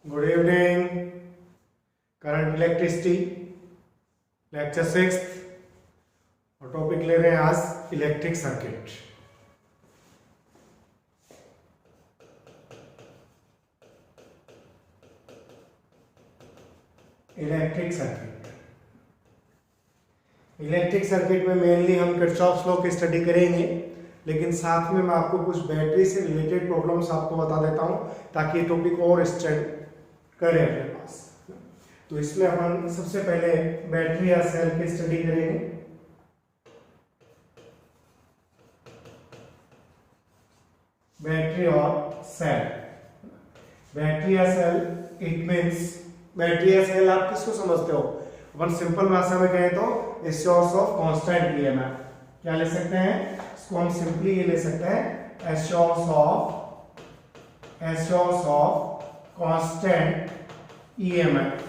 Good evening. Current electricity lecture 6 और topic ले रहे हैं आज इलेक्ट्रिक सर्किट। इलेक्ट्रिक सर्किट में मेनली हम किरचॉफ्स लॉ की स्टडी करेंगे, लेकिन साथ में मैं आपको कुछ बैटरी से रिलेटेड प्रॉब्लम्स आपको बता देता हूं ताकि ये टॉपिक और स्टडी करें अपने पास। तो इसमें अपन सबसे पहले बैटरी या सेल की स्टडी करेंगे। बैटरी और सेल, बैटरी या सेल इट मींस बैटरी या सेल आप किसको समझते हो? अपन सिंपल भाषा में कहें तो सोर्स ऑफ कांस्टेंट ईएमएफ। क्या ले सकते हैं इसको? हम सिंपली ये ले सकते हैं source of constant EMF,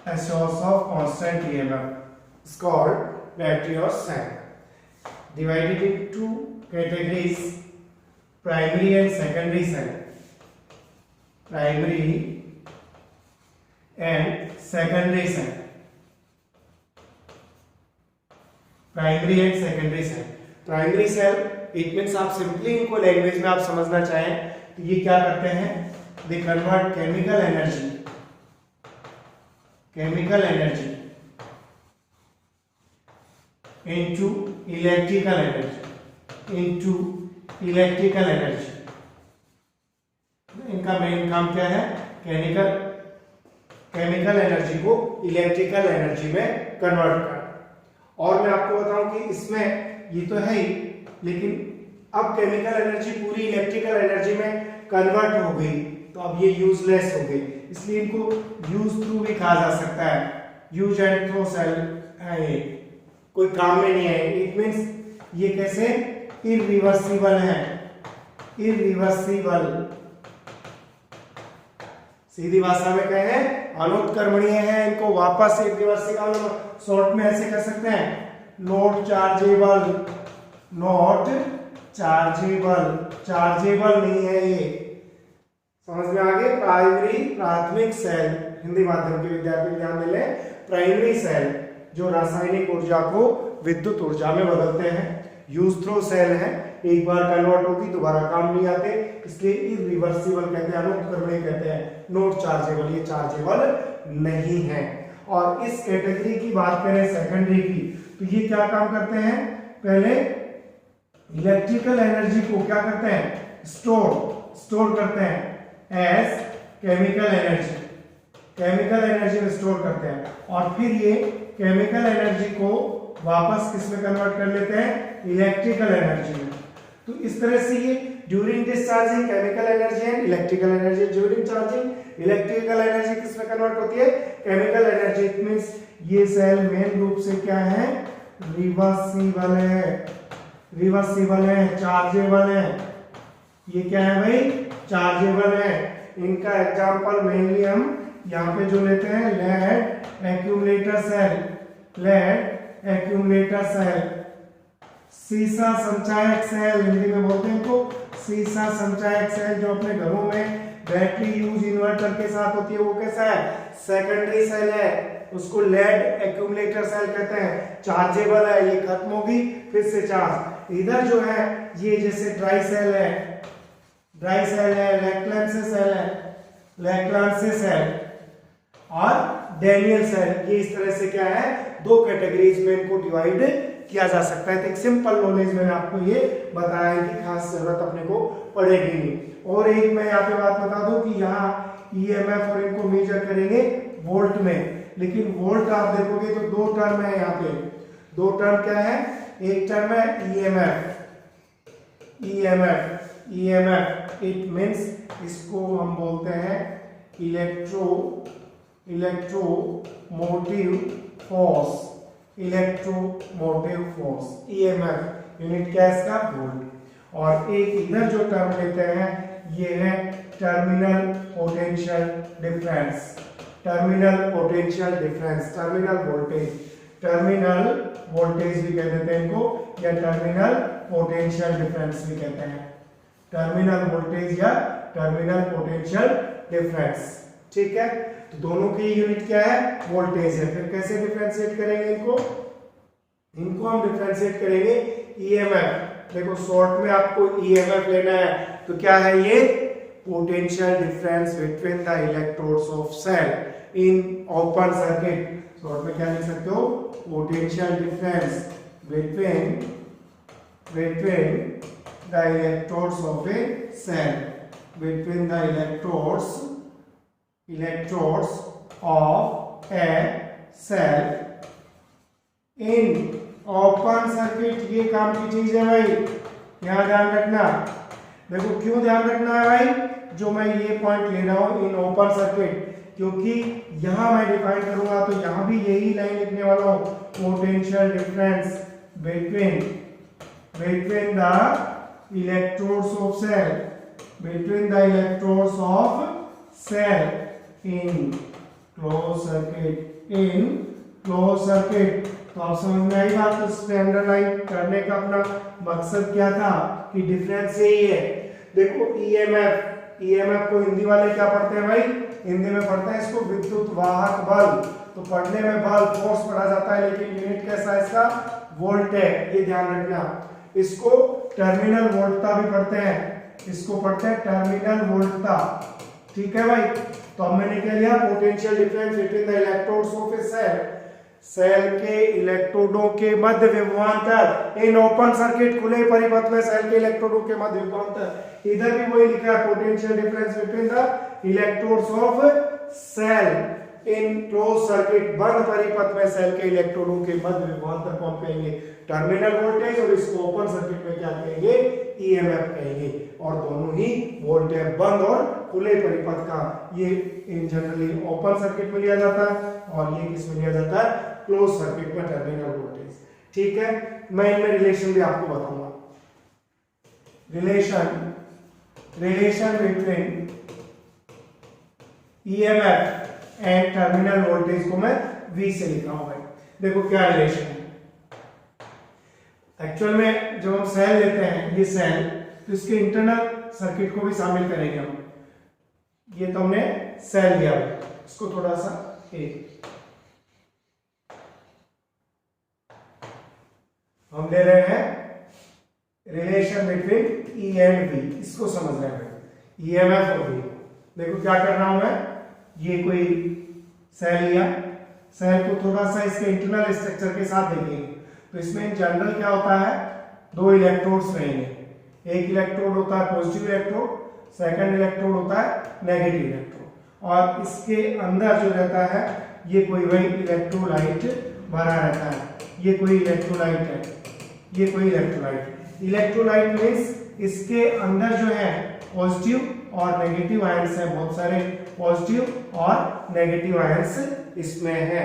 a source of constant EMF is called battery or cell. Divided into two categories, primary and secondary cell. Primary and secondary cell. Primary and secondary cell. Primary cell it means आप simply इनको language में आप समझना चाहें तो ये क्या करते हैं? They convert chemical energy into electrical energy. इनका मेन काम क्या है? केमिकल एनर्जी को इलेक्ट्रिकल एनर्जी में कन्वर्ट करना। और मैं आपको बताऊं कि इसमें ये तो है ही, लेकिन अब केमिकल एनर्जी पूरी इलेक्ट्रिकल एनर्जी में कन्वर्ट हो गई तो अब ये यूजलेस हो गई, इसलिए इनको यूज थ्रू भी कहा जा सकता है। यूज एंड थ्रो सेल है, ये कोई काम में नहीं है। इट मींस ये कैसे इरिवर्सिबल है, इरिवर्सिबल। सीधी भाषा में कहें अनुत्क्रमणीय है, इनको वापस इरिवर्सिबल शॉर्ट में ऐसे कह सकते हैं नॉट चार्जेबल। चार्जेबल नहीं है ये, समझ में आगे। प्राइमरी प्राथमिक सेल, हिंदी माध्यम के विद्यार्थी ध्यान दे लें। प्राइमरी सेल जो रासायनिक ऊर्जा को विद्युत ऊर्जा में बदलते हैं। यूज थ्रो सेल है, एक बार कन्वर्ट होगी दोबारा काम नहीं आते, इसलिए इरिवर्सिबल कहते हैं, अनुत्क्रमणीय कहते हैं। नॉट चार्जेबल, ये चार्जेबल नहीं है। और इस कैटेगरी की बात करें सेकेंडरी की, तो ये क्या काम करते हैं? पहले इलेक्ट्रिकल एनर्जी को क्या करते हैं? स्टोर करते हैं एज केमिकल एनर्जी में स्टोर करते हैं, और फिर ये केमिकल एनर्जी को वापस किस में कन्वर्ट कर लेते हैं? इलेक्ट्रिकल एनर्जी में। तो इस तरह से ये during discharging chemical energy and electrical energy, during charging electrical energy किस में कन्वर्ट होती है? Chemical energy. इट मींस ये सेल मेन रूप से क्या है? रिवर्सिबल है, चार्जेबल है। ये क्या है भाई? चार्जेबल है। इनका एग्जांपल मेनली हम यहाँ पे जो लेते हैं लेड एक्यूमुलेटर सेल, सीसा संचायक सेल, हिंदी में बोलते हैं इनको सीसा संचायक सेल, जो अपने घरों में बैटरी यूज इन्वर्टर के साथ होती है। वो कैसा है? सेकेंडरी सेल है, उसको लेड एक्यूमुलेटर सेल कहते हैं। चार्जेबल है, ये खत्म होगी फिर से चार्ज। इधर जो है ये जैसे ड्राई सेल है, लैक्लांसे सेल और डैनियल सेल। ये इस तरह से क्या है? दो कैटेगरीज में इनको डिवाइड किया जा सकता है। तो एक सिंपल नॉलेज मैंने आपको ये बताया है कि खास जरूरत अपने को पड़ेगी नहीं। और एक मैं यहाँ पे बात बता दूं कि यहाँ ईएमएफ और इनको मेजर करेंगे वोल्ट में, लेकिन वोल्ट आप देखोगे तो दो टर्म है यहाँ पे। दो टर्म क्या है? एक टर्म है ईएमएफ, इट मींस इसको हम बोलते हैं इलेक्ट्रोमोटिव फोर्स। ईएमएफ यूनिट क्या है इसका? वोल्ट। और एक इधर जो टर्म लेते हैं ये है terminal potential difference, terminal voltage भी कह देते हैं इनको, या टर्मिनल पोटेंशियल डिफरेंस भी कहते हैं। टर्मिनल वोल्टेज या टर्मिनल पोटेंशियल डिफरेंस। ठीक है, तो दोनों की यूनिट क्या है, वोल्टेज है। फिर कैसे डिफरेंशिएट करेंगे इनको, इनको हम डिफरेंशिएट करेंगे ईएमएफ। देखो शॉर्ट में आपको ईएमएफ लेना है, तो क्या है ये, potential difference between the electrodes of cell in open circuit. Short में क्या लिख सकते हो, potential difference between the electrodes of a cell, between the electrodes of a cell in open circuit। ये काम की चीज है भाई, यहाँ ध्यान रखना। देखो क्यों ध्यान रखना है भाई, जो मैं ये पॉइंट ले रहा हूं इन ओपन सर्किट, क्योंकि यहां मैं डिफाइन करूंगा तो यहां भी यही लाइन लिखने वाला हूं, potential difference between the electrodes of cell, between the electrodes of cell in closed circuit। तो आप समझ में आई बात। तो इसमें अंडरलाइन करने का अपना मकसद क्या था कि डिफरेंस यही है। देखो ईएमएफ को हिंदी वाले क्या पढ़ते हैं भाई, हिंदी में पढ़ते हैं इसको विद्युत वाहक बल। तो पढ़ने में बल फोर्स पढ़ा जाता है, लेकिन यूनिट कैसा है इसका, वोल्ट है, ये ध्यान रखना। इसको टर्मिनल वोल्टता भी पढ़ते हैं, इसको पढ़ते हैं टर्मिनल वोल्टता, ठीक है भाई। तो अब मैंने क्या लिया, potential difference between the electrodes of a cell, cell के इलेक्ट्रोडों के मध्य विभवांतर इन ओपन सर्किट, खुले परिपथ में सेल के इलेक्ट्रोडों के मध्य विभवांतर। इधर भी वही लिखा है, potential difference between the electrodes of cell in close circuit, बंद परिपथ में सेल के इलेक्ट्रोडों के मध्य विभवांतर को हम कहेंगे टर्मिनल वोल्टेज, और इसको ओपन सर्किट में क्या कहेंगे, ईएमएफ कहेंगे। और दोनों ही वोल्टेज बंद और खुले परिपथ का, ये इन जनरली ओपन सर्किट में लिया जाता है, और ये किस में लिया जाता है, क्लोज सर्किट में टर्मिनल वोल्टेज, ठीक है। मैं इनमें रिलेशन भी आपको बताऊंगा। Relation between EMF and terminal voltage को मैं V से लिख रहा हूं भाई। देखो क्या रिलेशन है, एक्चुअल में जब हम सेल लेते हैं, ये सेल, तो इसके इंटरनल सर्किट को भी शामिल करेंगे हम। ये तो हमने सेल लिया भाई, इसको थोड़ा सा हम ले रहे हैं relation between E and V, इसको समझ रहे हैं भाई, EMF और V। देखो क्या कर रहा हूं मैं, ये कोई सेल लिया, सेल को थोड़ा सा इसके इंटरनल स्ट्रक्चर के साथ देखेंगे, तो इसमें इन जनरल क्या होता है, दो इलेक्ट्रोड्स रहेंगे। एक इलेक्ट्रोड होता है पॉजिटिव इलेक्ट्रोड, सेकंड इलेक्ट्रोड होता है नेगेटिव इलेक्ट्रोड, और इसके अंदर जो रहता है ये कोई वही इलेक्ट्रोलाइट भरा रहता है। ये कोई इलेक्ट्रोलाइट है, ये कोई इलेक्ट्रोलाइट। इलेक्ट्रोलाइट मींस इसके अंदर जो है पॉजिटिव और नेगेटिव आयंस है, बहुत सारे पॉजिटिव और नेगेटिव आयंस इसमें है,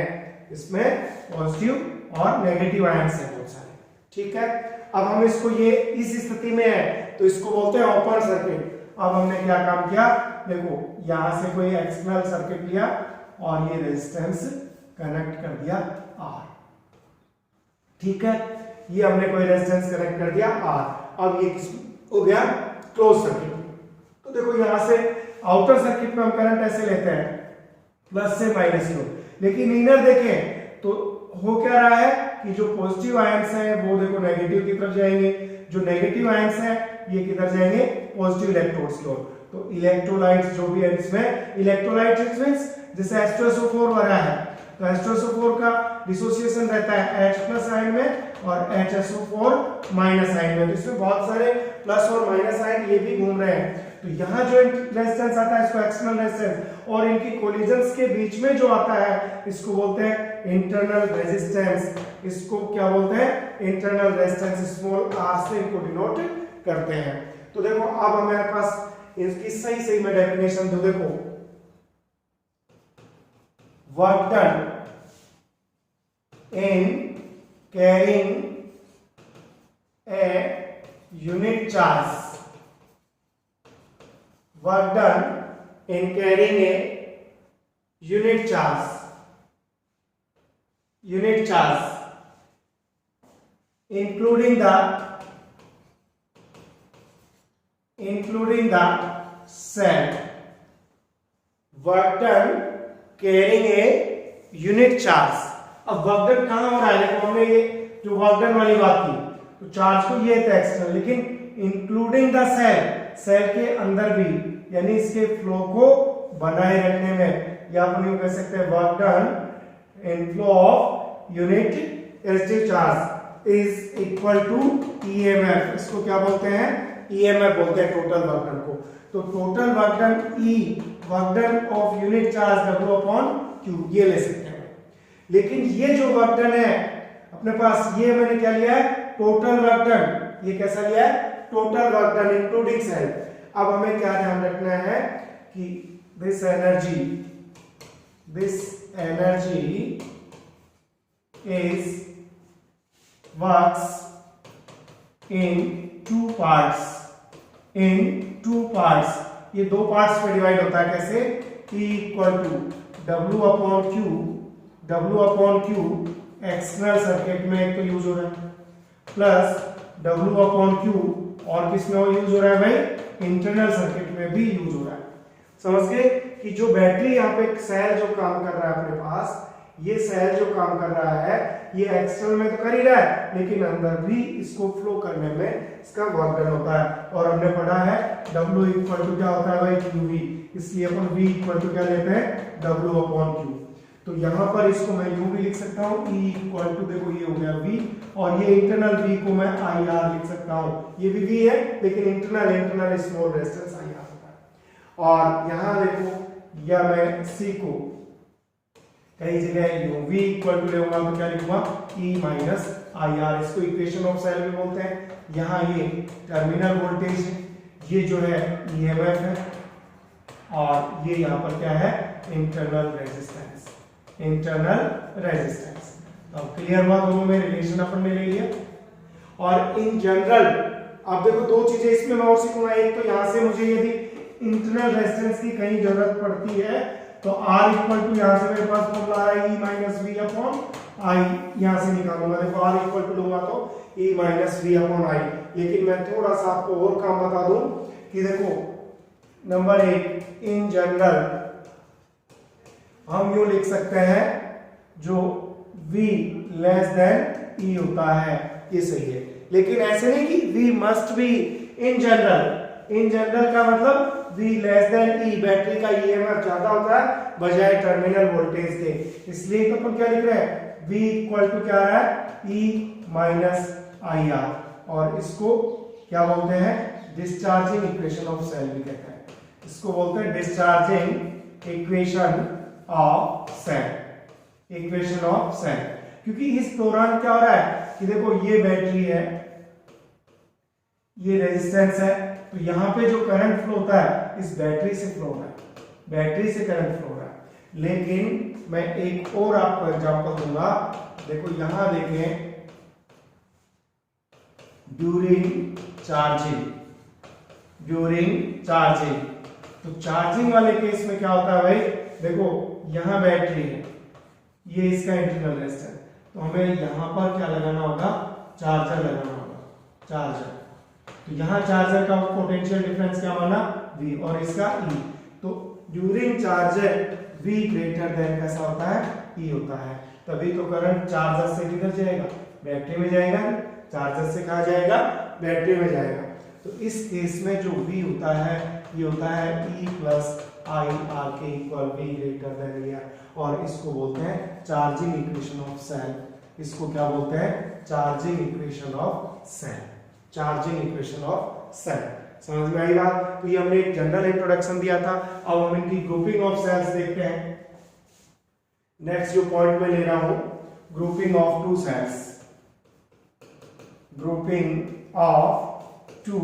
इसमें पॉजिटिव और नेगेटिव आयंस है बहुत सारे, ठीक है। अब हम इसको, ये इस स्थिति में है तो इसको बोलते हैं ओपन सर्किट। अब हमने क्या काम किया, देखो यहां से कोई एक्सटर्नल सर्किट लिया और ये रेजिस्टेंस कनेक्ट कर दिया R, ठीक है। ये हमने कोई रेजिस्टेंस कनेक्ट कर दिया R। अब ये किस हो गया, क्लोज सर्किट। तो देखो यहां से आउटर सर्किट में हम करंट ऐसे लेते हैं, प्लस से माइनस की ओर, लेकिन इनर देखें तो हो क्या रहा है कि जो पॉजिटिव आयंस है वो देखो नेगेटिव की तरफ जाएंगे, जो नेगेटिव आयंस है ये किधर जाएंगे, पॉजिटिव इलेक्ट्रोड्स की ओर। तो इलेक्ट्रोलाइट्स जो भी है इसमें, इलेक्ट्रोलाइट्स मींस जैसे H2SO4 भरा है, तो H2SO4 का डिसोसिएशन रहता है H+ आयन में और HSO4- आयन में। तो इसमें बहुत सारे प्लस और माइनस आयन ये भी घूम रहे हैं। तो यहाँ जो रेजिस्टेंस आता है इसको एक्सटर्नल रेजिस्टेंस, और इनकी कोलिजन्स के बीच में जो आता है इसको बोलते हैं इंटरनल रेजिस्टेंस। इसको क्या बोलते हैं, इंटरनल रेजिस्टेंस, स्मॉल r से इनको डिनोट करते हैं। तो देखो अब हमारे पास इसकी सही मैं डेफिनेशन दो। देखो work done in carrying a unit charge, work done in carrying a unit charge including the cell, work done carrying a unit charge. अब वर्क डन कहां हो रहा है, देखो हमने ये जो वर्क डन वाली बात की, तो चार्ज को ये था एक्सटर्नल, लेकिन इंक्लूडिंग द सेल, सेल के अंदर भी, यानी इसके फ्लो को बनाए रखने में, या अपन यूं कह सकते हैं work done inflow of unit electric charge is equal to EMF. इसको क्या बोलते हैं, ईएमएफ बोलते हैं टोटल वर्क डन को। तो total work done E, work done of unit charge W upon Q, ये ले सकते हैं। लेकिन ये जो वर्क डन है अपने पास, ये मैंने क्या लिया है, टोटल वर्क डन। ये कैसा लिया है, total work done including cell. अब हमें क्या ध्यान रखना है कि this energy is works in two parts. ये दो पार्ट्स में डिवाइड होता है, कैसे, E equal to W upon Q external circuit में एक तो यूज हो रहा है, प्लस W अपॉन क्यू और किस में यूज हो रहा है भाई, इंटरनल सर्किट में भी यूज हो रहा है। समझ गए कि जो बैटरी यहाँ पे सेल जो काम कर रहा है अपने पास, ये सेल जो काम कर रहा है, ये एक्सटर्नल में तो कर ही रहा है, लेकिन अंदर भी इसको फ्लो करने में इसका वर्क डन होता है। और हमने पढ़ा है W इक्वल टू क्या होता है भाई, QV, इसलिए अपन V इक्वल टू क्या लेते हैं, W अपॉन क्यू। तो यहाँ पर इसको मैं यूं भी लिख सकता हूँ, E इक्वल टू, देखो ये हो गया V, और ये इंटरनल V को मैं IR लिख सकता हूँ। ये भी V है, लेकिन इंटरनल स्मॉल रेजिस्टेंस IR होता है। और यहाँ देखो, या मैं C को कई जगह V इक्वल टू लेऊंगा तो क्या लिखूंगा, E माइनस IR। इसको इक्वेशन ऑफ सेल भी बोलते हैं। यहाँ ये टर्मिनल वोल्टेज है, ये जो है EMF है, और ये यहाँ पर क्या है, इंटरनल रेजिस्टेंस। अब क्लियर हुआ, दोनों में रिलेशन अपन ने ले लिया। और इन जनरल अब देखो दो चीजें इसमें मैं और सीखूंगा। एक तो यहाँ से मुझे यदि इंटरनल रेजिस्टेंस की कहीं जरूरत पड़ती है तो R इक्वल टू, यहाँ से मेरे पास फॉर्मूला आ रहा है E minus V upon I, यहाँ से निकालूंगा। देखो R इक्वल टू लूंगा तो E minus V upon I. लेकिन मैं थोड़ा सा आपको और काम बता दूं कि देखो, नंबर 1, इन जनरल हम यूं लिख सकते हैं, जो V लेस देन E होता है, ये सही है। लेकिन ऐसे नहीं कि V must be in general का मतलब V less than E, battery का EMF ज्यादा होता है बजाय टर्मिनल वोल्टेज के, इसलिए तो अपन क्या लिख रहे हैं, V इक्वल टू क्या है, E माइनस IR। और इसको क्या बोलते हैं, डिस्चार्जिंग इक्वेशन ऑफ सेल भी कहते हैं। इसको बोलते हैं डिस्चार्जिंग इक्वेशन ऑफ सेल। क्योंकि इस दौरान क्या हो रहा है कि देखो, ये बैटरी है, ये रेजिस्टेंस है, तो यहाँ पे जो करंट फ्लो होता है इस बैटरी से फ्लो हो रहा है, बैटरी से करंट फ्लो हो रहा है। लेकिन मैं एक और आपको एग्जांपल दूंगा। देखो यहाँ देखें, ड्यूरिंग चार्जिंग, तो चार्जिंग वाले केस में क्या होता है भाई, देखो यहाँ बैटरी है, ये इसका इंटरनल रेजिस्टेंस, तो हमें यहाँ पर क्या लगाना होगा, चार्जर लगाना होगा, चार्जर। तो यहाँ चार्जर का पोटेंशियल डिफरेंस क्या माना, V, और इसका E। तो during charger V greater than कैसा होता है, E होता है। तभी तो करंट चार्जर से किधर जाएगा, बैटरी में जाएगा, चार्जर से कहाँ जाएगा, बैटरी में जाएगा। तो इस केस में जो V होता है, ये होता है E प्लस IR के equal, V greater than ER, और इसको बोलते हैं चार्जिंग इक्वेशन ऑफ सेल। इसको क्या बोलते हैं, चार्जिंग इक्वेशन ऑफ सेल। समझ में आई बात। तो ये हमने एक जनरल इंट्रोडक्शन दिया था। अब हम इनकी ग्रुपिंग ऑफ सेल्स देखते हैं। नेक्स्ट जो पॉइंट में ले रहा हूं, grouping of two cells. Grouping of two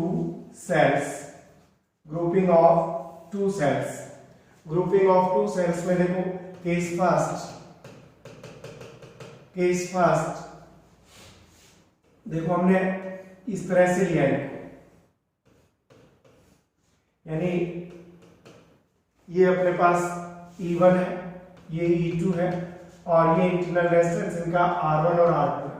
cells में देखो, केस फर्स्ट देखो, हमने इस तरह से लिया है, यानी ये अपने पास E1 है, ये E2 है, और ये इंटरनल रेजिस्टेंस इनका R1 और R2 है।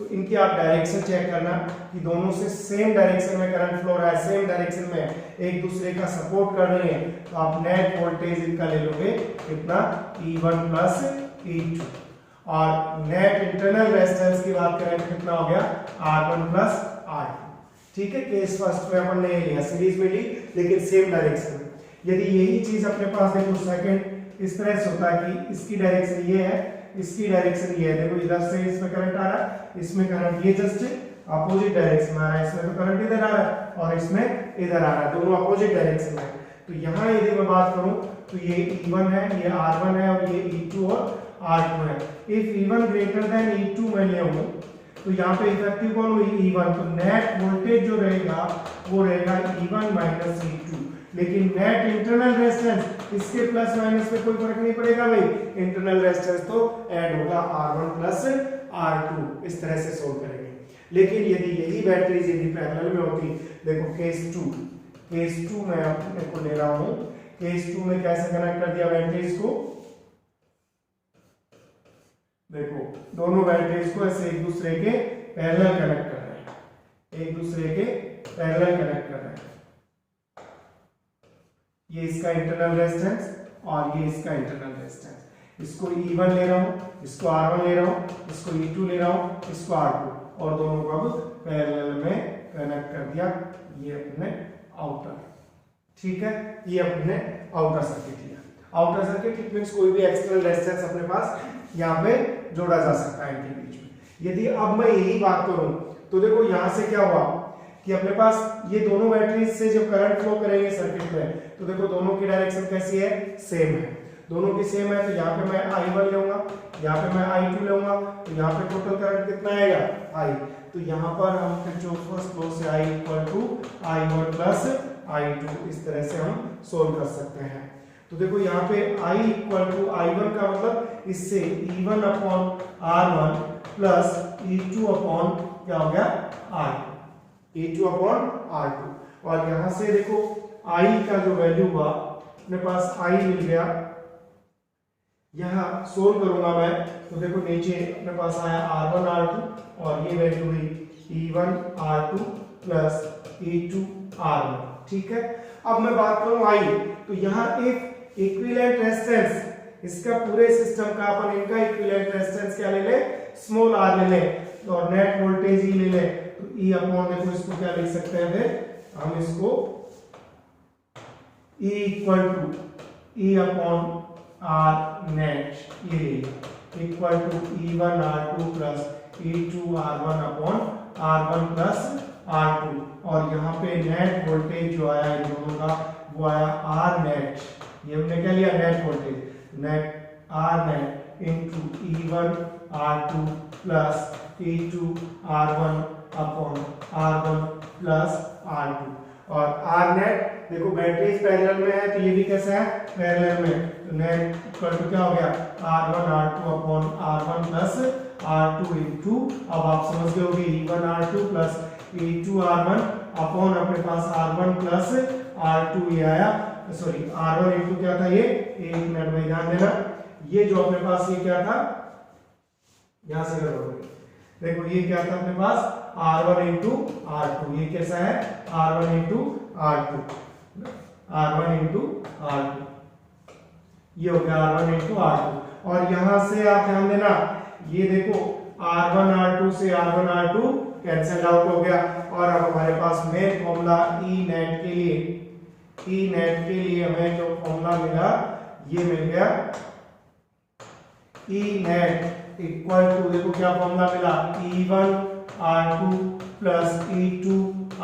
तो इनकी आप डायरेक्शन चेक करना कि दोनों से सेम डायरेक्शन में करंट फ्लो रहा है, सेम डायरेक्शन में एक दूसरे का सपोर्ट कर रहे हैं, तो आप नेट वोल्टेज इनका ले लोगे कितना E1 प्लस E2, और नेट इंटरनल रेजिस्टेंस की बात करें तो कितना हो गया R1 प्लस R2। ठीक है, केस फर्स्ट में अपन ने लिया, सीरीज में ली लेकिन सेम डायरेक्शन में। यदि यही चीज अपने पास देखो सेकंड इस तरह से होता है कि इसकी डायरेक्शन ये है, इसकी डायरेक्शन ये है, देखो इधर से इसमें करंट आ रहा है, इसमें करंट ये जस्ट अपोजिट डायरेक्शन में आ रहा है, इसमें तो करंट इधर आ रहा है और इसमें इधर आ रहा है, दोनों अपोजिट डायरेक्शन में। तो यहाँ यदि मैं बात करूं तो ये E1 है, ये R1 है और ये E2 और R2 है। If E1 greater than E2 मैं ले आऊं तो यहाँ पे इफेक्टिव कौन हुई E1, तो नेट वोल्टेज जो रहेगा वो रहेगा E1 माइनस E2, लेकिन नेट इंटरनल रेजिस्टेंस इसके प्लस माइनस में कोई फर्क नहीं पड़ेगा भाई, इंटरनल रेजिस्टेंस तो ऐड होगा R1 प्लस R2, इस तरह से सोल्व करेंगे। लेकिन यदि यही बैटरीज यदि पैरेलल में होती, देखो केस 2 मैं अपने को ले रहा हूं, केस 2 में कैसे कनेक्ट कर दिया बैटरीज को, देखो दोनों बैटरीज को ऐसे एक दूसरे के पैरेलल कनेक्ट कर रहे हैं, एक दूसरे के पैरेलल कनेक्ट कर रहे हैं। ये इसका इंटरनल रेजिस्टेंस और ये इसका इंटरनल रेजिस्टेंस, इसको E1 ले रहा हूं, इसको R1 ले रहा हूं, इसको E2 ले रहा हूं, इसको R2, और दोनों को अब पैरेलल में कनेक्ट कर दिया। ये अपने आउटर, ठीक है, ये अपने आउटर सर्किट लिया। आउटर सर्किट इट मींस कोई भी एक्सटर्नल रेजिस्टेंस अपने पास यहाँ पे जोड़ा जा सकता है इनके बीच में। यदि अब मैं यही बात करूं तो देखो यहाँ से क्या हुआ कि अपने पास ये दोनों बैटरीज से जब करंट फ्लो करेंगे सर्किट में, तो देखो दोनों की डायरेक्शन कैसी है, सेम है, दोनों की सेम है। तो यहाँ पे मैं I1 लूंगा, यहाँ पे मैं I2 लूंगा, तो यहाँ पे टोटल करंट कितना आएगा I। तो यहाँ पर हम किरचॉफ लॉ से I equal to I1 plus I2 इस तरह से हम सोल्व कर सकते हैं। तो देखो यहाँ पे I इक्वल टू I1 का मतलब इससे E1 upon R1 plus E2 upon क्या हो गया R2, E2 अपॉन R2, और यहाँ से देखो I का जो वैल्यू हुआ अपने पास I मिल गया, यहाँ सोल्व करूंगा मैं तो देखो नीचे अपने पास आया R1 R2 और ये वैल्यू हुई E1 R2 plus E2 R1, ठीक है। अब मैं बात करूं I, तो यहाँ एक इक्विवेलेंट रेजिस्टेंस इसका पूरे सिस्टम का अपन इनका इक्विवेलेंट रेजिस्टेंस क्या ले ले, स्मॉल r ले ले, और नेट वोल्टेज ही ले ले, तो E अपॉन देखो इसको क्या लिख सकते हैं फिर हम इसको E equal to E upon R net, ये equal to E1 R2 plus E2 R1 upon R1 plus R2, और यहाँ पे नेट वोल्टेज जो आया इन दोनों का वो आया R नेट, ये हमने क्या लिया net voltage, net R net into E1 R2 plus E2 R1 upon R1 plus R2, और R नेट देखो बैटरीज पैरेलल में है तो ये भी कैसा है पैरेलल में, तो नेट इक्वल टू क्या हो गया R1 R2 upon R1 plus R2 into, अब आप समझ गए होंगे E1 R2 plus E2 R1 upon अपने पास R1 प्लस R2 ये आया, सॉरी R1 इनटू क्या था ये, एक मिनट में ध्यान देना, ये जो अपने पास ये क्या था, यहां से करोगे देखो ये क्या था अपने पास R1 इंटू R2, ये कैसा है R1 into R2, R1 into R2, ये हो गया R1 इंटू R2, और यहां से आप ध्यान देना ये देखो R1 R2 से R1 R2 कैंसिल आउट हो गया, और अब हमारे पास मेन फॉर्मूला E नेट के लिए हमें जो फॉर्मूला मिला ये मिल गया E नेट इक्वल टू, देखो क्या फॉर्मूला मिला E1 R2 plus E2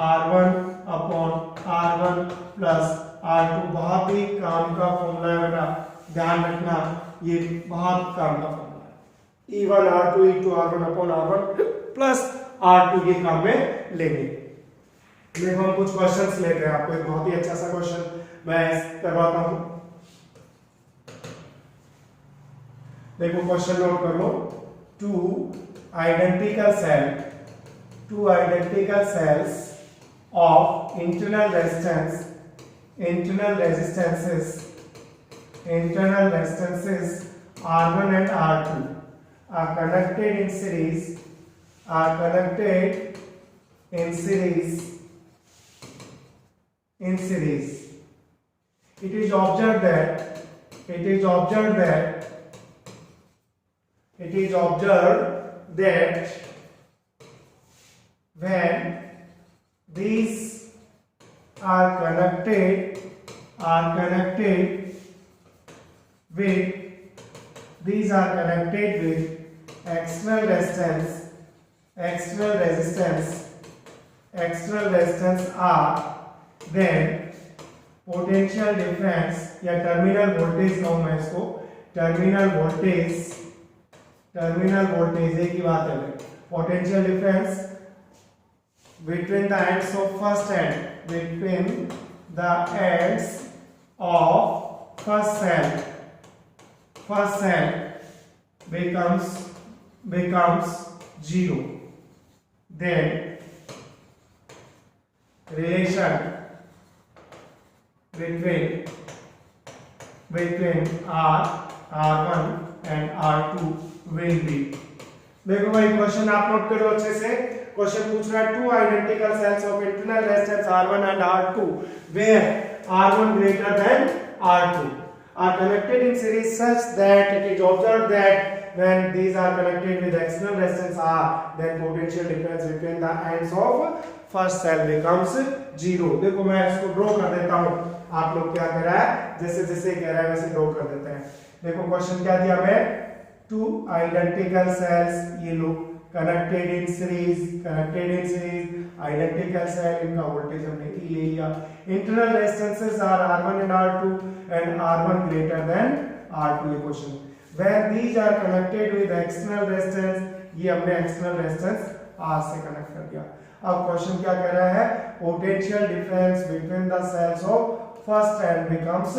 R1 upon R1 plus R2, बहुत ही काम का फॉर्मूला है बेटा, ध्यान रखना ये बहुत काम का फॉर्मूला है। E1 R2 E2 R1 upon R1 plus R2 ये काम में लेंगे। देखो हम कुछ क्वेश्चंस लेते हैं, आपको एक बहुत ही अच्छा सा क्वेश्चन मैं करवाता हूं, देखो क्वेश्चन नोट कर लो, two identical cells of internal resistances R1 and R2 are connected in series are connected in series. It is observed that when these are connected with external resistance R, then potential difference या terminal voltage कहूं मैं इसको, terminal voltage एक ही बात है। Potential difference between the ends of first cell becomes 0. Then relation between R1 and R2 will be, देखो भाई क्वेश्चन आप नोट करो अच्छे से। क्वेश्चन पूछ रहा है two identical sales of internal resistance R1 and R2 where R1 greater than R2 are connected in series such that it is observed that when these are connected with external resistance R, then potential difference between the ends of first cell becomes 0। देखो मैं इसको draw कर देता हूं, आप लोग क्या कर रहा है, जैसे जैसे कह रहा है वैसे ड्रॉ कर देते हैं। देखो क्वेश्चन क्या दिया मैं, टू आइडेंटिकल सेल्स, ये लोग connected in series, identical cell, इनका वोल्टेज हमने E ले लिया। Internal resistances are R1 and R2 and R1 greater than R2, ये question. When these are connected with external resistance, ये हमने external resistance R से कनेक्ट कर दिया। अब क्वेश्चन क्या कह रहा है, potential difference between the cells of first end becomes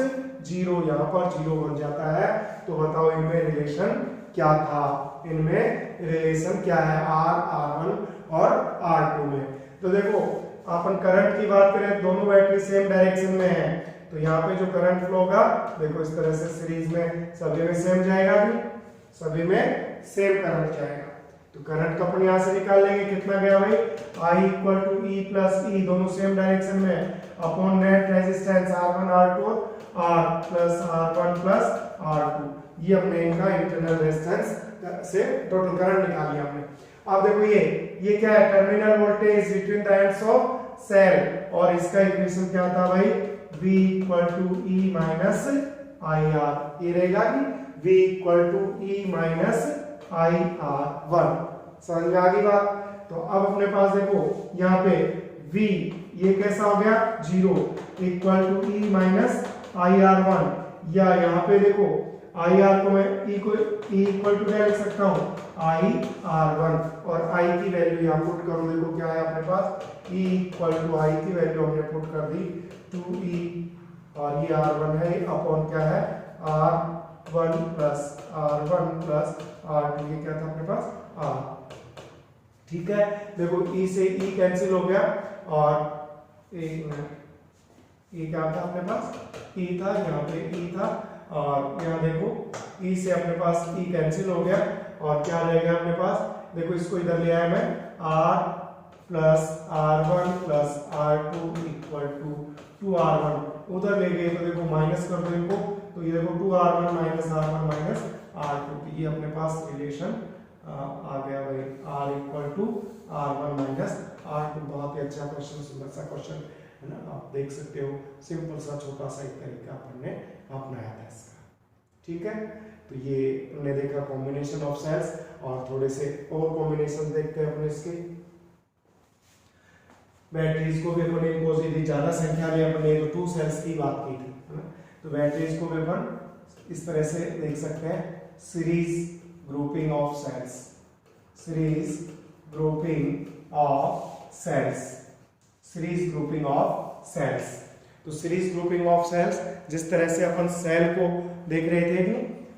0, यहाँ पर 0 बन जाता है। तो बताओ इनमें रिलेशन क्या था, इनमें रिलेशन क्या है R1 और R2 में। तो देखो अपन करंट की बात करें, दोनों बैटरी सेम डायरेक्शन में है, तो यहाँ पे जो करंट फ्लो होगा देखो इस तरह से सीरीज में सभी में सेम जाएगा, भी सभी में सेम करंट जाएगा। तो करंट को अपन यहाँ से निकाल लेंगे, कितना गया भाई, I equal to E plus E, दोनों सेम डायरेक्शन में, upon net resistance R1 R2 R plus R1 plus R2, ये हमने इनका इंटरनल रेजिस्टेंस से टोटल करंट निकाल लिया हमने। अब देखो ये क्या है, terminal voltage between the ends of cell, और इसका इक्वेशन क्या था भाई, V equal to E minus IR, ये रहेगा कि V equal to E minus IR1। समझ में आ गई बात। तो अब अपने पास देखो यहाँ पे V ये कैसा हो गया, 0 equal to E minus IR1, या यहाँ पे देखो IR को मैं E इक्वल टू क्या लिख सकता हूँ, IR1, और I की वैल्यू यहाँ पुट करूँ, देखो क्या है अपने पास, E इक्वल टू I की वैल्यू हमने पुट कर दी 2E, और ये R1 है, अपॉन क्या है R1 प्लस R2, ये क्या था अपने पास R। ठीक है, देखो E से E कैंसिल हो गया, और E क्या था अपने पास, E था, यहाँ पे E था, और यहाँ देखो E से अपने पास E कैंसिल हो गया, और क्या रहेगा अपने पास, देखो इसको इधर ले आया मैं, R plus R1 plus R2 equal to 2R1, उधर ले गए तो देखो माइनस कर दो इनको, तो ये देखो 2R1 minus R1 minus R2, ये अपने पास रिलेशन आ गया भाई, R equal to R1 minus R2। बहुत ही अच्छा क्वेश्चन, सुंदर सा क्वेश्चन है ना, आप देख सकते हो, सिंपल सा छोटा सा एक तरीका अपन ने अपनाया था इसका। ठीक है, तो ये हमने देखा कॉम्बिनेशन ऑफ सेल्स, और थोड़े से और कॉम्बिनेशन देखते हैं अपने इसके। बैटरीज को भी अपन इनपोजिटिव ज्यादा संख्या में अपने तो 2 सेल्स की बात की थी, है ना, तो बैटरीज को भी अपन इस तरह से देख सकते हैं, series grouping of cells, series grouping of cells. तो सीरीज ग्रुपिंग ऑफ सेल्स, जिस तरह से अपन सेल को देख रहे थे,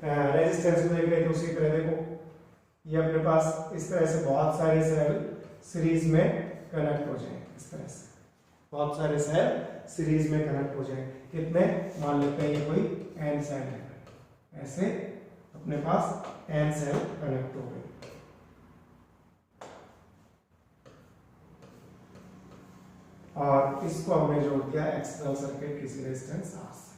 रेजिस्टेंस को देख रहे थे, उसी तरह देखो ये अपने पास इस तरह से बहुत सारे सेल सीरीज में कनेक्ट हो जाएंगे, इस तरह से बहुत सारे सेल सीरीज में कनेक्ट हो जाएंगे। कितने, मान लेते हैं ये कोई n सेल है, ऐसे अपने पास n सेल कनेक्ट हो गए। और इसको हमने जोड़ दिया एक्सटर्नल सर्किट किसी रेजिस्टेंस R से।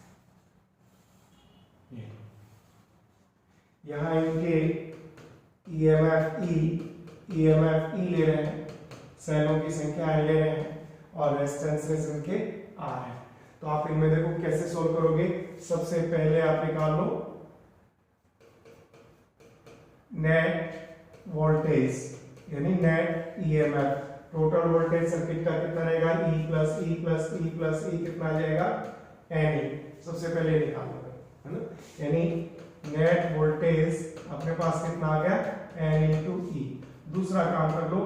यहाँ इनके EMF E ले रहे हैं, सेलों की संख्या N ले रहे हैं और रेजिस्टेंसेस इनके R है। तो आप इनमें देखो कैसे सोल्व करोगे। सबसे पहले आप निकाल लो नेट वोल्टेज यानी net EMF। Total voltage circuit का कितना रहेगा, E plus E plus E plus E कितना आ जाएगा, NE। सबसे पहले निकाल लो, है ना। यानी नेट वोल्टेज अपने पास कितना आ गया, N इंटू ई। दूसरा काम कर लो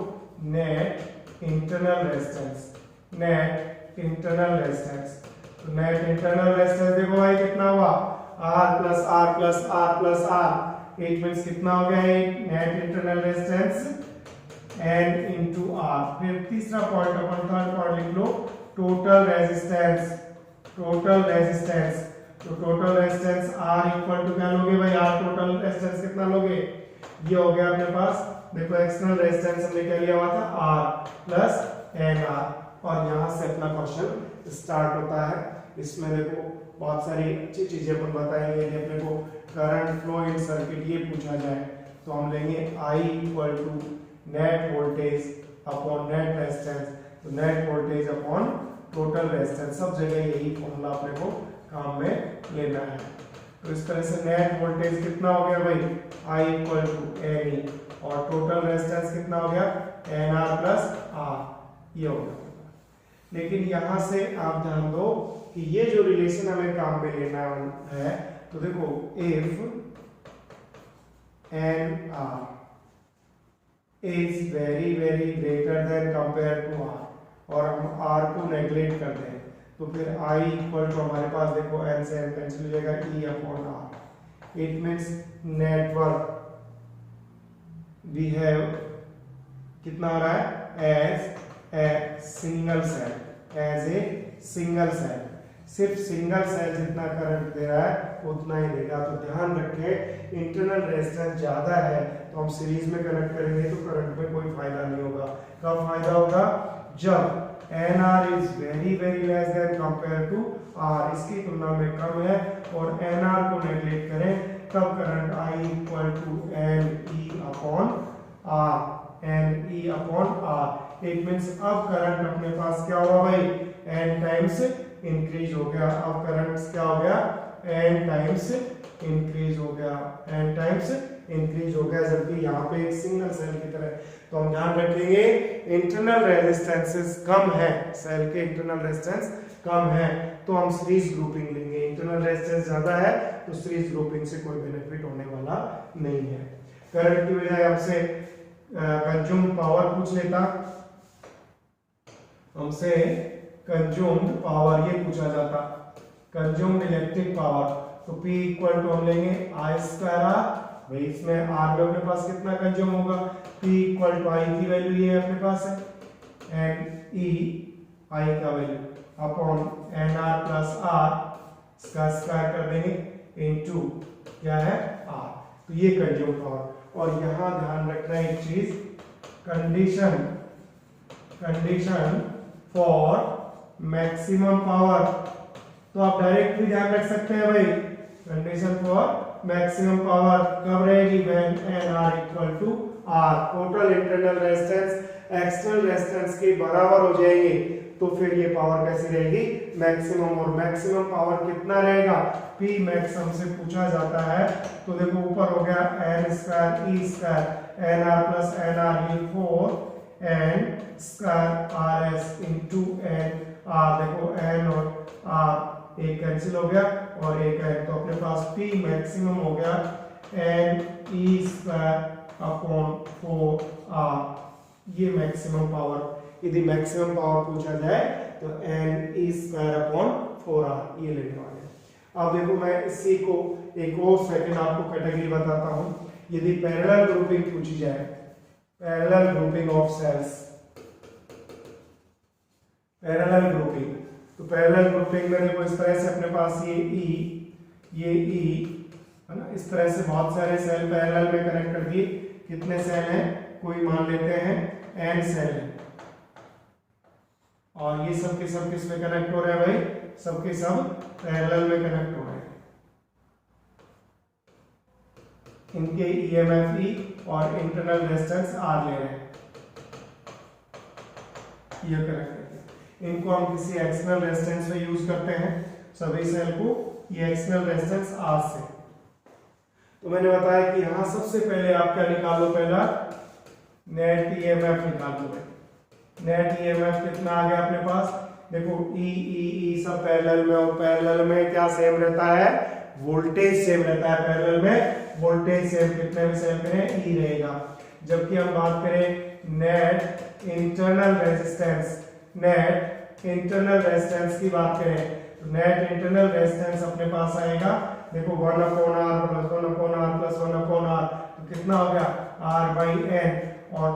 net internal resistance, net internal resistance. तो नेट इंटरनल रेजिस्टेंस देखो भाई कितना हुआ, R plus R plus R plus R. It means कितना हो गया net internal resistance N into R। फिर तीसरा पॉइंट अपन थर्ड पॉइंट लिख लो टोटल रेजिस्टेंस, टोटल रेजिस्टेंस। तो total resistance R equal to क्या लोगे भाई, R टोटल रेजिस्टेंस कितना लोगे, ये हो गया अपने पास। देखो एक्सटर्नल रेजिस्टेंस हमने क्या लिया हुआ था, R प्लस NR। और यहाँ से अपना क्वेश्चन स्टार्ट होता है। इसमें देखो बहुत सारी अच्छी चीजें अपन बताएंगे। यदि अपने को करंट फ्लो इन सर्किट ये पूछा जाए तो हम लेंगे I equal to net voltage upon net resistance. तो net voltage upon total resistance, सब जगह यही फॉर्मूला अपने को काम में लेना है। तो इस तरह से नेट वोल्टेज कितना हो गया भाई, I इक्वल टू NE और टोटल रेजिस्टेंस कितना हो गया, NR प्लस R, ये हो गया। लेकिन यहां से आप ध्यान दो कि ये जो रिलेशन हमें काम में लेना है, तो देखो if NR is very very greater than compare to R और हम R को नेग्लेक्ट कर दें तो फिर I इक्वल टू हमारे पास देखो N से N कैंसिल हो जाएगा, E upon R। It means network we have कितना हो रहा है, as a single cell, as a single cell. सिर्फ सिंगल सेल जितना करंट दे रहा है उतना ही देगा। तो ध्यान रखें इंटरनल रेजिस्टेंस ज्यादा है तो हम सीरीज में कनेक्ट करेंगे तो करंट में कोई फायदा नहीं होगा। कब फायदा होगा, जब NR is very very less than compare to R, इसकी तुलना में कम है और NR को नेग्लेक्ट करें तब current I equal to NE upon R, NE upon R। It means अब करंट अपने पास क्या हुआ भाई, N टाइम्स इंक्रीज हो गया। अब करंट क्या हो गया, N टाइम्स इंक्रीज हो गया, N टाइम्स इंक्रीज हो गया, जबकि यहाँ पे एक सिंगल सेल की तरह। तो हम ध्यान रखेंगे इंटरनल रेजिस्टेंसेस कम है, सेल के इंटरनल रेजिस्टेंस कम है तो हम सीरीज ग्रुपिंग लेंगे। इंटरनल रेजिस्टेंस ज्यादा है तो सीरीज ग्रुपिंग से कोई बेनिफिट होने वाला नहीं है। करंट की बजाय हमसे कंज्यूम्ड पावर पूछ लेता, हमसे कंज्यूम्ड पावर ये पूछा जाता, कंज्यूम्ड इलेक्ट्रिक पावर। तो P इक्वल टू हम लेंगे I स्क्वायर R, भाई इसमें R में अपने पास कितना कंज्यूम होगा, P इक्वल टू I की वैल्यू ये अपने पास है एंड E I का value upon NR plus R, इसका स्क्वायर कर देंगे इनटू क्या है R। तो ये कंज्यूम पावर। और यहां ध्यान रखना एक चीज, कंडीशन फॉर मैक्सिमम पावर। तो आप डायरेक्ट भी ध्यान रख सकते हैं भाई, कंडीशन फॉर मैक्सिमम पावर कब रहेगी, when NR equal to R। Total internal resistance external resistance के बराबर हो जाएंगे तो फिर ये पावर कैसी रहेगी, मैक्सिमम। और मैक्सिमम पावर कितना रहेगा, P मैक्स हमसे पूछा जाता है। तो देखो ऊपर हो गया N square E square NR plus NR ये 4 N square RS into N R। देखो N और R एक कैंसिल हो गया और एक है तो अपने पास P मैक्सिमम हो गया N E square upon 4R, ये मैक्सिमम पावर। यदि मैक्सिमम पावर पूछा जाए तो N E square upon 4R ये लेने वाले हैं। अब देखो मैं इसी को एक और सेकंड आपको कैटेगरी बताता हूं। यदि पैरेलल ग्रुपिंग पूछी जाए, parallel grouping of cells, parallel grouping, तो पैरेलल ग्रुपिंग में देखो इस तरह से अपने पास ये E है ना, इस तरह से बहुत सारे सेल पैरेलल में कनेक्ट कर दिए। कितने सेल हैं, कोई मान लेते हैं N सेल है और ये सब के सब किस में कनेक्ट हो रहे हैं भाई, सबके सब पैरेलल में कनेक्ट हो रहे हैं। इनके ईएमएफ ई और इंटरनल रेजिस्टेंस आर ले रहे हैं, ये कनेक्ट करके इनको हम किसी एक्सटर्नल रेजिस्टेंस में यूज करते हैं सभी सेल को, ये एक्सटर्नल रेजिस्टेंस आर से। तो मैंने बताया कि यहां सबसे पहले आप क्या निकालो, पहला नेट ईएमएफ निकालो। नेट ईएमएफ कितना आ गया अपने पास, देखो ई सब पैरेलल में, और पैरेलल में क्या सेम रहता है, वोल्टेज सेम रहता है। पैरेलल में वोल्टेज सेम, कितने भी सेल करें ई रहेगा। जबकि हम बात करें net internal resistance, net internal resistance की बात करें तो नेट इंटरनल रेजिस्टेंस अपने पास आएगा, देखो 1/r plus 1/r plus 1/r, तो कितना हो गया R/n। और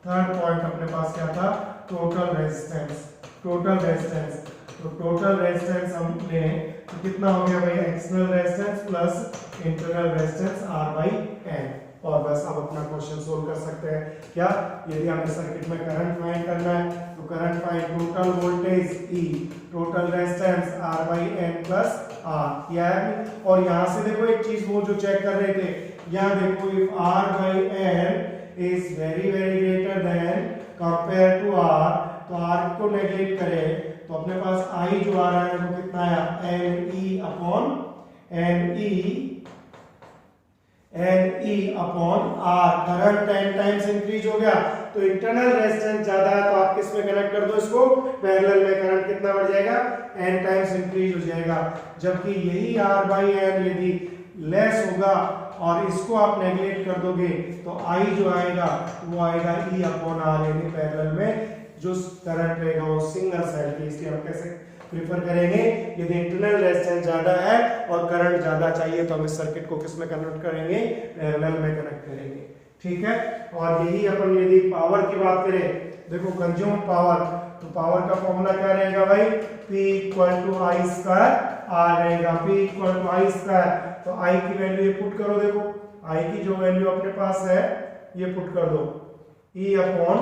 थर्ड पॉइंट अपने पास क्या था, टोटल रेजिस्टेंस, टोटल रेजिस्टेंस। तो टोटल रेजिस्टेंस हम लें तो कितना हो गया भाई, external resistance plus internal resistance R/n। और बस अब अपना क्वेश्चन सोल्व कर सकते हैं। क्या, यदि हमें सर्किट में करंट फाइंड करना है तो current find total voltage E, total resistance R/n plus R, यह है। और यहाँ से देखो एक चीज वो जो चेक कर रहे थे, यहाँ देखो if R/n is very greater than compared to R, तो R को नेगलेक्ट करें तो अपने पास I जो आ रहा है वो कितना आया, NE upon R। Current 10 times increase हो गया तो इंटरनल रेजिस्टेंस ज्यादा है, तो आप किस में कनेक्ट कर दो इसको, पैरेलल में। करंट कितना बढ़ जाएगा, n टाइम्स इंक्रीज हो जाएगा। जबकि यही R/n यदि लेस होगा और इसको आप नेगलेक्ट कर दोगे तो I जो आएगा वो आएगा E अपॉन R, यानी पैरेलल में जो करंट रहेगा वो सिंगल साइड की। इसलिए हम कैसे प्रेफर करेंगे, यदि इंटरनल रेजिस्टेंस ज्यादा है और करंट ज्यादा चाहिए तो हम इस सर्किट को किस में कन्वर्ट करेंगे, पैरेलल में कनेक्ट करेंगे। ठीक है। और यही अपन यदि पावर की बात करें, देखो कंज्यूम पावर, तो पावर का फॉर्मूला क्या रहेगा भाई, P = I² R रहेगा। P = I², तो I की वैल्यू ये पुट करो, देखो I की जो वैल्यू अपने पास है ये पुट कर दो, E अपॉन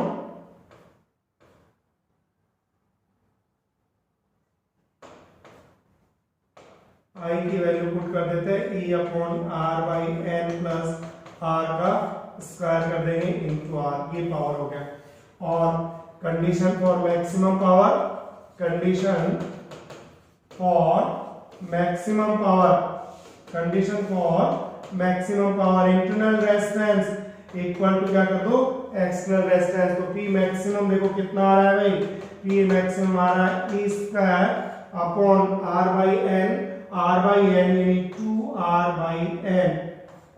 I की वैल्यू पुट कर देते हैं, E upon R/n plus R का स्क्वायर कर देंगे इंटू R, ये पावर हो गया। और condition for maximum power, condition for maximum power, condition for maximum power, internal resistance equal to क्या कर दो, एक्सटर्नल रेजिस्टेंस। तो P मैक्सिमम देखो कितना आ रहा है भाई, P मैक्सिमम आ रहा है E² अपॉन R/n, R/n यानी 2R/n,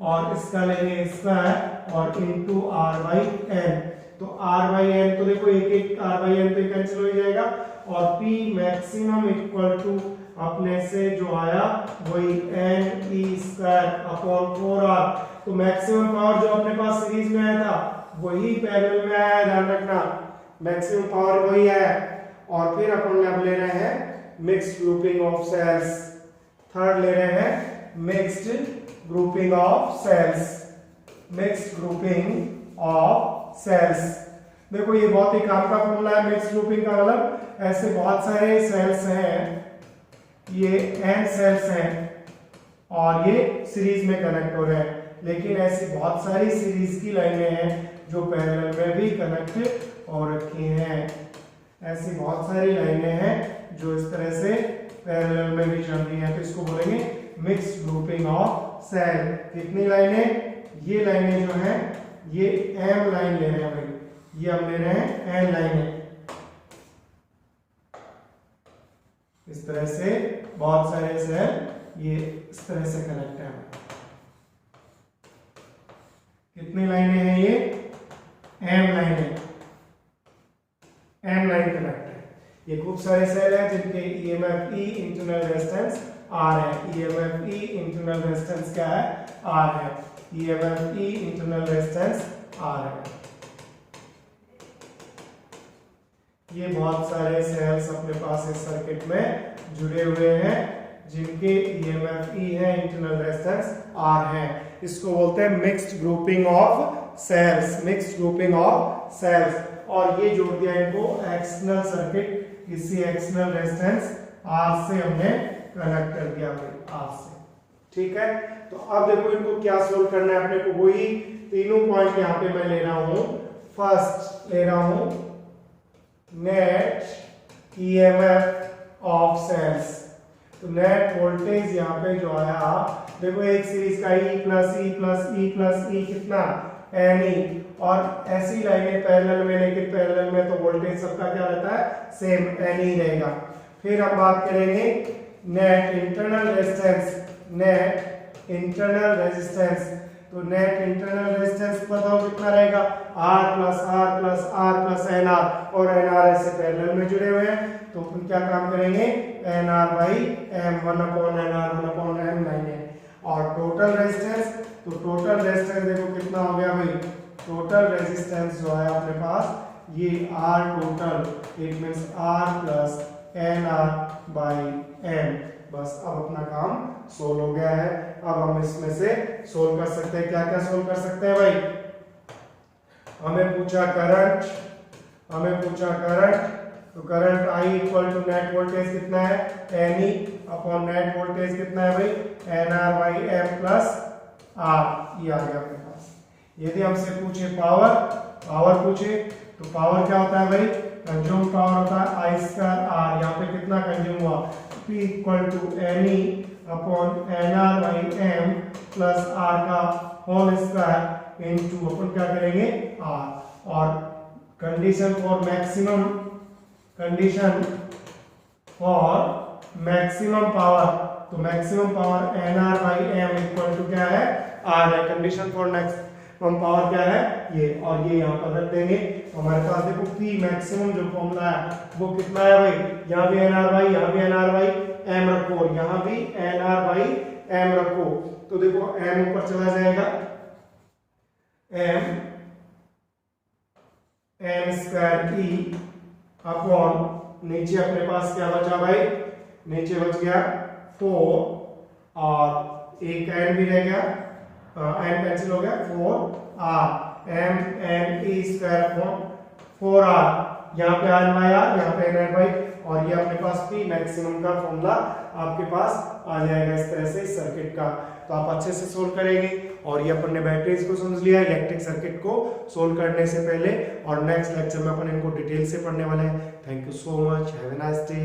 और इसका लेंगे स्क्वायर और इनटू R/n। तो R/n तो देखो एक R/n तो कैंसिल हो जाएगा, और P मैक्सिमम इक्वल टू अपने से जो आया वही NE² अपॉन 4R। तो मैक्सिमम पावर जो अपने पास सीरीज में आया था वही पैरेलल में आया, ध्यान रखना मैक्सिमम पावर वही है। और फिर अपन अब ले रहे हैं mixed grouping of cells, third ले रहे हैं mixed grouping of cells, mixed grouping of cells. देखो ये बहुत ही काम का फॉर्मूला है मिक्स्ड ग्रुपिंग का, मतलब ऐसे बहुत सारे सेल्स हैं, ये n सेल्स हैं और ये सीरीज में कनेक्ट हो रहे हैं, लेकिन ऐसी बहुत सारी सीरीज की लाइनें हैं जो पैरेलल में भी कनेक्ट हो रखी हैं। ऐसी बहुत सारी लाइनें हैं जो इस तरह से पैरेलल में भी चल रही हैं, तो इसको बोलेंगे मिक्स्ड ग्रुपिंग ऑफ सेल। कितनी लाइनें, ये लाइनें जो हैं ये m लाइन ले रहे हैं भाई, ये हम ले रहे हैं n लाइनें। इस तरह से बहुत सारे सेल ये इस तरह से कनेक्ट है। कितनी लाइनें हैं ये, m लाइनें, m लाइन कनेक्ट है। ये खूब सारे सेल हैं जिनके EMF E internal resistance R है, EMF E इंटरनल रेजिस्टेंस क्या है, R है, EMF E internal resistance R है। ये बहुत सारे सेल्स अपने पास इस सर्किट में जुड़े हुए हैं जिनके EMF E है, इंटरनल रेजिस्टेंस R है। इसको बोलते हैं mixed grouping of cells, mixed grouping of cells. और ये जोड़ दिया इनको एक्सटर्नल सर्किट किसी एक्सटर्नल रेजिस्टेंस R से हमने कनेक्ट कर दिया भाई, R से। ठीक है, तो अब देखो इनको क्या सोल्व करना है अपने को, वही तीनों पॉइंट यहाँ पे मैं ले रहा हूं। फर्स्ट ले रहा हूं नेट ईएमएफ ऑफ सेल्स। तो नेट वोल्टेज यहाँ पे जो आया, देखो एक सीरीज का E plus E plus E plus E कितना NE, और ऐसी लाइनें पैरेलल में, लेकिन पैरेलल में तो वोल्टेज सबका क्या रहता है, सेम NE रहेगा। फिर हम बात करेंगे net internal resistance, net internal resistance. तो नेट इंटरनल रेजिस्टेंस बताओ कितना रहेगा, R plus R plus R plus N R, और एन आर ऐसे पैरेलल में जुड़े हुए हैं, तो अपन क्या काम करेंगे, N R by M, 1/nr 1/m9 है। और टोटल रेजिस्टेंस, तो टोटल रेजिस्टेंस देखो कितना हो गया भाई, टोटल रेजिस्टेंस जो है अपने पास ये R total, it means R plus N R by M. बस अब अपना काम सोल्व हो गया है। अब हम इसमें से सोल्व कर सकते हैं, क्या क्या सोल्व कर सकते हैं भाई, हमें पूछा करंट, तो current I equal to net voltage कितना है, NE अपॉन नेट वोल्टेज कितना है भाई, NR by M plus R, ये आ गया अपने पास। यदि हमसे पूछे पावर पूछे, तो पावर क्या होता है भाई, कंज्यूम पावर होता है I स्क्वायर R, यहाँ पे कितना कंज्यूम हुआ, P equal to NE upon NR by M plus R का होल स्क्वायर इनटू अपन क्या करेंगे R। और कंडीशन फॉर मैक्सिमम पावर, तो maximum power NR by M equal to क्या है, R है। कंडीशन फॉर मैक्सिमम पावर क्या है, ये, और ये यहाँ पर रख देंगे। तो हमारे पास देखो P मैक्सिमम जो फॉर्मूला है वो कितना है भाई, यहाँ भी NR बाई, यहाँ भी NR बाई M रखो, यहाँ भी NR बाई M रखो। तो देखो M ऊपर चला जाएगा, M स्क्वायर E अपॉन नीचे अपने पास क्या बचा भाई, नीचे बच गया 4, और एक n भी रह गया, n कैंसिल हो गया, 4R, M N E square upon 4R, यहाँ पे R बाई R, यहाँ पे N बाई, और ये अपने पास P मैक्सिमम का फॉर्मूला आपके पास आ जाएगा इस तरह से इस सर्किट का। तो आप अच्छे से सोल्व करेंगे। और ये अपन ने बैटरीज को समझ लिया, इलेक्ट्रिक सर्किट को सोल्व करने से पहले, और नेक्स्ट लेक्चर में अपन इनको डिटेल से पढ़ने वाले हैं। Thank you so much, have a nice day.